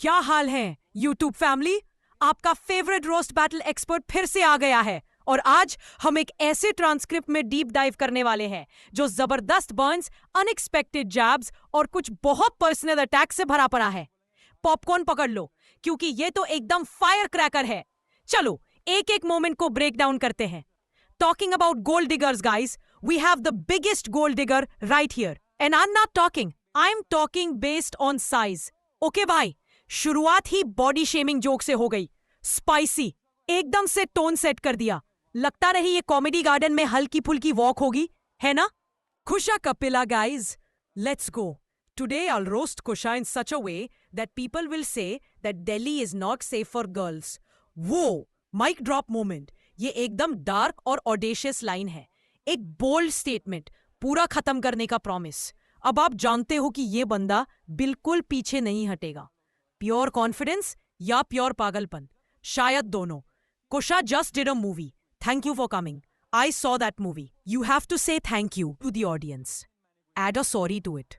क्या हाल है YouTube family. आपका फेवरेट रोस्ट बैटल एक्सपर्ट फिर से आ गया है और आज हम एक ऐसे ट्रांसक्रिप्ट में डीप डाइव करने वाले हैं जो जबरदस्त बर्न्स, अनएक्सपेक्टेड जैब्स और कुछ बहुत पर्सनल अटैक से भरा पड़ा है। पॉपकॉर्न पकड़ लो क्योंकि ये तो एकदम फायर क्रैकर है। चलो एक एक मोमेंट को ब्रेक डाउन करते हैं। Talking about gold diggers, guys, we have the biggest gold digger right here. And I'm not talking. I'm talking based on size. Okay, भाई, शुरुआत ही बॉडी शेमिंग जोक से हो गई। स्पाइसी, एकदम से टोन सेट कर दिया। लगता रही ये कॉमेडी गार्डन में हल्की फुल्की वॉक होगी, है ना? Kusha Kapila, guys. Let's go. Today I'll roast Kusha in such a way that people will say that Delhi is not safe for girls. Whoa! Mic drop moment. ये एकदम dark और audacious line है, एक bold statement, पूरा खत्म करने का promise. अब आप जानते हो कि ये बंदा बिल्कुल पीछे नहीं हटेगा। प्योर कॉन्फिडेंस या प्योर पागलपन, शायद दोनों। Kusha just did a movie. Thank you for coming. I saw that movie. You have to say thank you to the audience. Add a sorry to it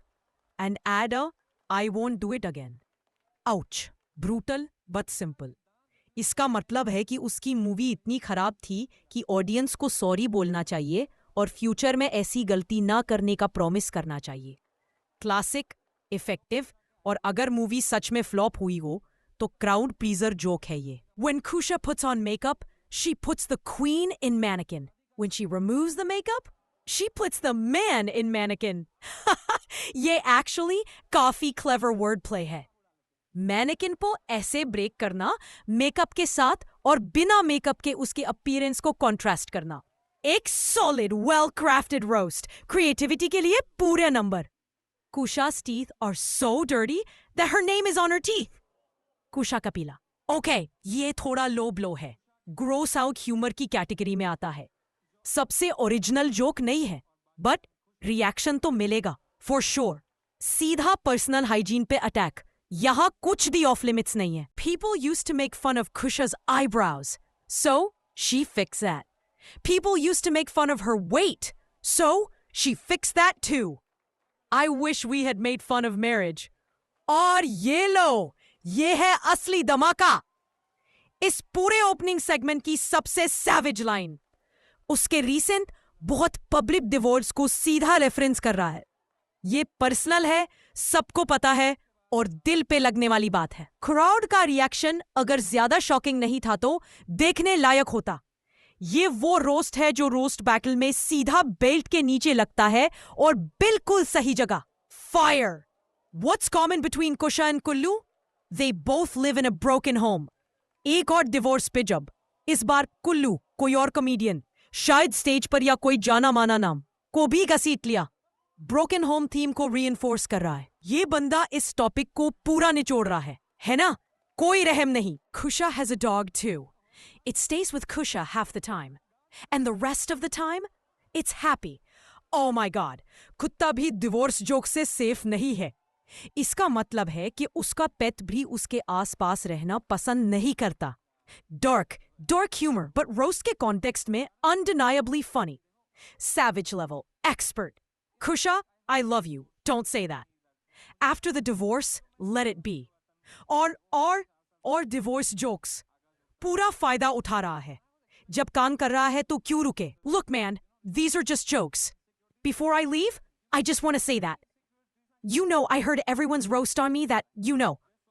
and add a I won't do it again. Ouch. Brutal but simple. इसका मतलब है कि उसकी movie इतनी खराब थी कि audience को सॉरी बोलना चाहिए और फ्यूचर में ऐसी गलती ना करने का प्रॉमिस करना चाहिए। क्लासिक, इफेक्टिव और अगर मूवी सच में फ्लॉप हुई हो तो क्राउड प्लीजर जोक है ये। When Kusha puts on makeup, she puts the queen in mannequin. When she removes the makeup, she puts the man in mannequin. ये एक्चुअली काफी क्लेवर वर्ड प्ले है। मैनेकिन को ऐसे ब्रेक करना, मेकअप के साथ और बिना मेकअप के उसके अपीयरेंस को कॉन्ट्रास्ट करना। एक solid well crafted roast, creativity के लिए पूरे number. Kusha's teeth are so dirty that her name is on her teeth. Kusha Kapila. Okay, ये थोड़ा लो ब्लो है, ग्रोस आउट ह्यूमर की कैटेगरी में आता है। सबसे ओरिजिनल जोक नहीं है, बट रिएक्शन तो मिलेगा फॉर श्योर। सीधा पर्सनल हाइजीन पे अटैक, यहां कुछ भी ऑफ लिमिट्स नहीं है। People used to make fun of Kusha's eyebrows, so she fixed that. People used to make fun of her weight, so she fixed that too. I wish we had made fun of marriage. और ये लो, ये है असली धमाका। इस पूरे opening segment की सबसे सैवेज लाइन उसके रीसेंट बहुत पब्लिक डिवोर्स को सीधा रेफरेंस कर रहा है। ये पर्सनल है, सबको पता है और दिल पे लगने वाली बात है। क्राउड का रिएक्शन अगर ज्यादा शॉकिंग नहीं था तो देखने लायक होता। ये वो रोस्ट है जो रोस्ट बैटल में सीधा बेल्ट के नीचे लगता है और बिल्कुल सही जगह। Fire. What's common between Kusha and Kullu? They both live in a broken home. एक और डिवोर्स पे जब इस बार कुल्लू कोई और कॉमेडियन, शायद स्टेज पर या कोई जाना माना नाम, को भी घसीट लिया। ब्रोकन होम थीम को रीइंफोर्स कर रहा है। ये बंदा इस टॉपिक को पूरा निचोड़ रहा है ना? कोई रहम नहीं। Kusha has a dog too. It stays with Kusha half the time. And the rest of the time, it's happy. Oh my God! कुत्ता भी डिवोर्स जोक से सेफ नहीं है। इसका मतलब है कि उसका पेट भी उसके आसपास रहना पसंद नहीं करता। Dark humor, but roast के कॉन्टेक्स्ट में undeniably funny. Savage level, expert. Kusha, I love you. Don't say that. After the divorce, let it be. और divorce jokes. पूरा फायदा उठा रहा है। जब कान कर रहा है तो क्यों रुके? Look man, these are just jokes. Before I leave, I just want to say that. You know I heard everyone's roast on me that,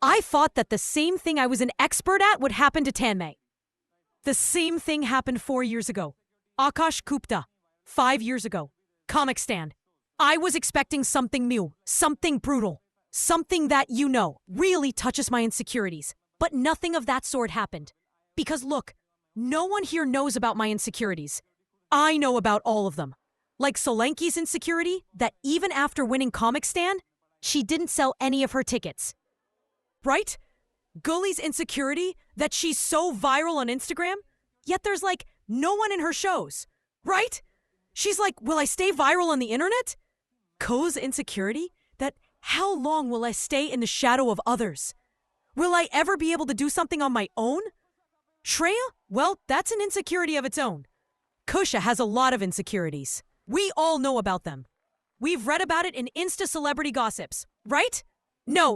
I thought that the same thing I was an expert at would happen to Tanmay. The same thing happened 4 years ago. Akash Gupta, 5 years ago. Comic stand. I was expecting something new, something brutal, something that, really touches my insecurities. But nothing of that sort happened. Because look, no one here knows about my insecurities. I know about all of them. Like Solanki's insecurity, that even after winning Comic Stand, she didn't sell any of her tickets. Right? Gully's insecurity, that she's so viral on Instagram, yet there's like no one in her shows. Right? She's like, will I stay viral on the internet? Ko's insecurity, that how long will I stay in the shadow of others? Will I ever be able to do something on my own? Shreya? Well, that's an insecurity of its own. Kusha has a lot of insecurities. We all know about them. We've read about it in Insta celebrity gossips, right? No.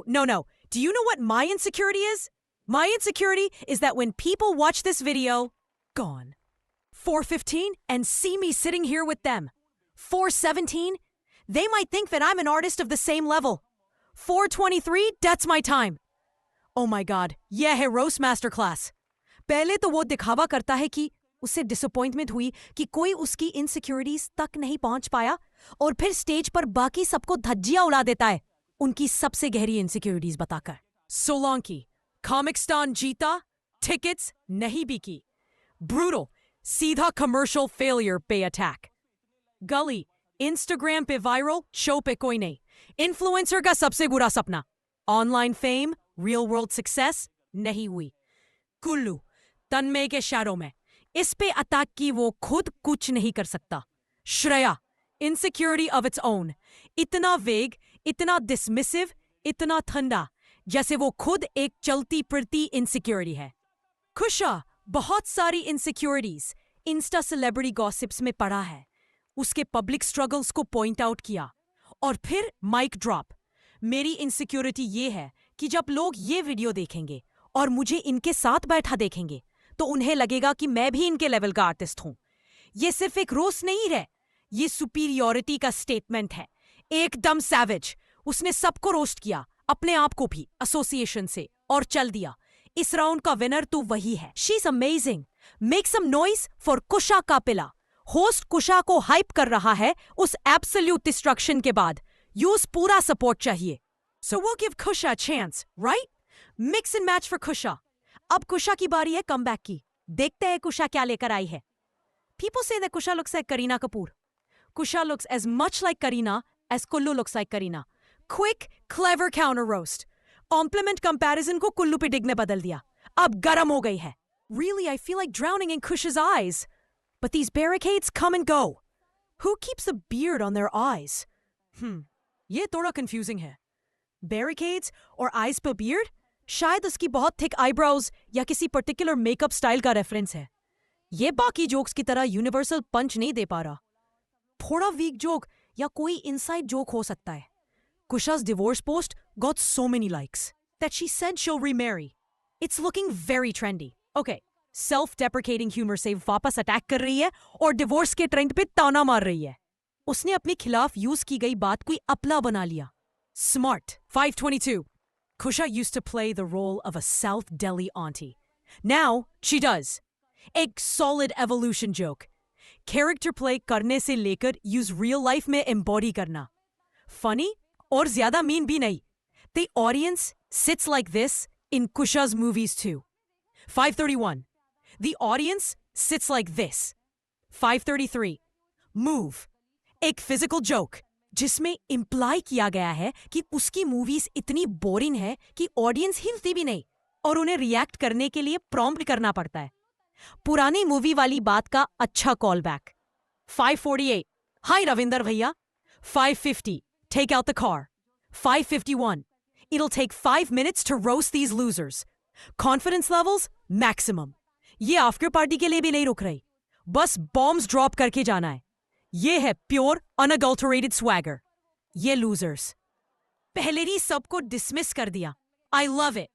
Do you know what my insecurity is? My insecurity is that when people watch this video, gone. 4:15 and see me sitting here with them. 4:17, they might think that I'm an artist of the same level. 4:23, that's my time. Oh my God, यह है roast master class. पहले तो वो दिखावा करता है कि उसे डिसअपॉइंटमेंट हुई कि कोई उसकी इनसिक्योरिटीज तक नहीं पहुंच पाया, और फिर स्टेज पर बाकी सबको धज्जियां उड़ा देता है उनकी सबसे गहरी इनसिक्योरिटीज बताकर. सोलंकी, कॉमिकस्तान जीता, टिकट्स नहीं बिकी. ब्रूटल, सीधा कमर्शियल फेलियर पे अटैक. गली, इंस्टाग्राम पे वायरल, शो पे कोई नहीं. इन्फ्लुएंसर का सबसे बुरा सपना. Online fame, real world success नहीं हुई. कुल्लू, तन्मय के शैडो में, इस पे अटैक की वो खुद कुछ नहीं कर सकता. Shreya, insecurity of its own. इतना वेग, इतना डिसमिसिव, इतना ठंडा, जैसे वो खुद एक चलती फिरती इनसिक्योरिटी है. खुशा, बहुत सारी इनसिक्योरिटीज इंस्टा सेलिब्रिटी गॉसिप्स में पड़ा है. उसके पब्लिक स्ट्रगल्स को पॉइंट आउट किया, और फिर माइक ड्रॉप. मेरी इनसिक्योरिटी ये है कि जब लोग ये वीडियो देखेंगे और मुझे इनके साथ बैठा देखेंगे तो उन्हें लगेगा कि मैं भी इनके लेवल का आर्टिस्ट हूं. ये सिर्फ एक रोस्ट नहीं है, ये सुपीरियोरिटी का स्टेटमेंट है. एकदम सैवेज. उसने सबको रोस्ट किया, अपने आप को भी, एसोसिएशन से, और चल दिया. इस राउंड का विनर तो वही है. She is amazing. Make some noise for Kusha Kapila. Host कुशा को हाइप कर रहा है उस एब्सोल्यूट डिस्ट्रक्शन के बाद. यूज पूरा सपोर्ट चाहिए. सो वो give Kusha a chance, right? Mix and match for Kusha. अब कुशा की बारी है कमबैक की. देखते हैं कुशा क्या लेकर आई है. People say that Kusha looks like Kareena Kapoor. Kusha looks as much like Kareena as Kullu looks like Kareena. Quick, clever counter roast. Compliment comparison को कुल्लू पे डिग ने बदल दिया. अब गरम हो गई है. Really, I feel like drowning in Kusha's eyes. But these barricades come and go. Who keeps a beard on their eyes? ये थोड़ा confusing है. Barricades और eyes पर beard? शायद उसकी बहुत thick eyebrows या किसी particular makeup style का reference है. ये बाकी जोक्स की तरह यूनिवर्सल पंच नहीं दे पा रहा. थोड़ा वीक जोक या कोई इनसाइड जोक हो सकता है. Kusha's divorce post got so many likes that she said she'll remarry. It's looking very trendy. Okay, self-deprecating humor से वापस अटैक कर रही है और डिवोर्स के ट्रेंड पे ताना मार रही है. उसने अपने खिलाफ यूज की गई बात कोई अपना बना लिया. Smart. 522. Kusha used to play the role of a South Delhi auntie. Now she does. एक solid evolution joke. Character play करने से लेकर use real life में embody करना. Funny और ज्यादा mean भी नहीं. The audience sits like this in Kusha's movies too. 531. The audience sits like this. 533. Move. एक physical joke जिसमें इम्प्लाई किया गया है कि उसकी मूवीज इतनी बोरिंग है कि ऑडियंस हिलती भी नहीं और उन्हें रिएक्ट करने के लिए प्रॉम्प्ट करना पड़ता है. पुरानी मूवी वाली बात का अच्छा कॉल बैक. 548. हाय रविंदर भैया. 550. Take out the car. 551. It'll take 5 minutes to roast these losers. Confidence levels maximum. ये आफ्टर पार्टी के लिए भी नहीं रुक रही, बस बॉम्ब्स ड्रॉप करके जाना है. ये है प्योर अनअडल्टरेटेड स्वैगर. ये लूजर्स पहले ही सबको डिसमिस कर दिया. I love it.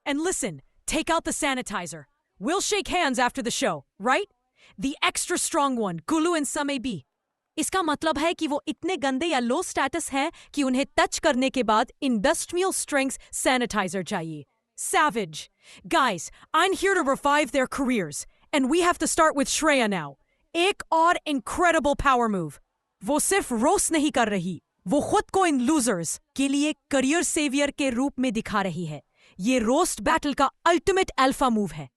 And listen, take out the sanitizer. We'll shake hands after the show, right? The extra strong one, Gulu and Samay B. इसका मतलब है कि वो इतने गंदे या लो स्टेटस हैं कि उन्हें टच करने के बाद इंडस्ट्रियल स्ट्रेंथ सैनिटाइजर चाहिए. Savage. Guys, I'm here to revive their careers, and we have to start with Shreya now. एक और incredible power move. वो सिर्फ रोस्ट नहीं कर रही, वो खुद को इन लूजर्स के लिए करियर सेवियर के रूप में दिखा रही है. ये रोस्ट बैटल का अल्टीमेट अल्फा मूव है.